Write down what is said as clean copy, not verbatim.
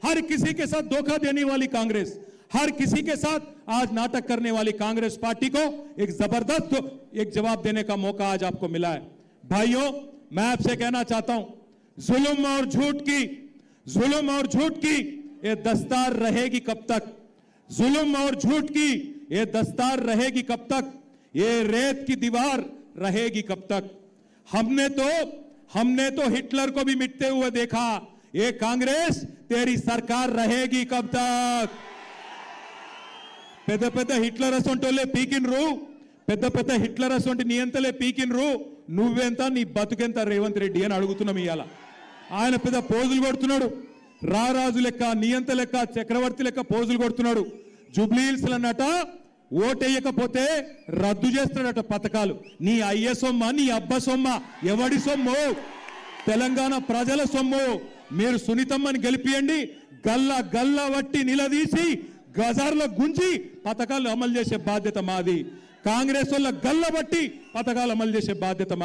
हर किसी के साथ धोखा देने वाली कांग्रेस, हर किसी के साथ आज नाटक करने वाली कांग्रेस पार्टी को एक जबरदस्त एक जवाब देने का मौका आज आपको मिला है। भाइयों, मैं आपसे कहना चाहता हूं, जुल्म और झूठ की ये दस्तार रहेगी कब तक? जुल्म और झूठ की ये दस्तार रहेगी कब तक? ये रेत की दीवार रहेगी कब तक? हमने तो हिटलर को भी मिटते हुए देखा। ये कांग्रेस तेरी सरकार रहेगी कब तक? పెద్ద పెద్ద హిట్లర్ అసొంటోలే పీకిన్రు, పెద్ద పెద్ద హిట్లర్ అసొంటి నియంతలే పీకిన్రు, నువ్వెంత నీ బతుకెంత రేవంత్ రెడ్డి అని అడుగుతున్నాం ఇయాల. ఆయన పెద్ద పోజులు కొడుతున్నాడు, రారాజు లెక్క, నియంత లెక్క, చక్రవర్తి లెక్క పోజులు కొడుతున్నాడు. జూబ్లీ హిల్స్ అన్నట ఓటేయకపోతే రద్దు చేస్తాడట పథకాలు. నీ అయ్య సొమ్మ, నీ అబ్బ సొమ్మ, ఎవడి సొమ్ము? తెలంగాణ ప్రజల సొమ్ము. మీరు సునీతమ్మని గెలిపియండి, గల్లా గల్లా వట్టి నిలదీసి గజార్లో గుంజి పథకాలు అమలు చేసే బాధ్యత మాది. కాంగ్రెస్ వల్ల గల్ల బట్టి పథకాలు అమలు చేసే బాధ్యత మాది.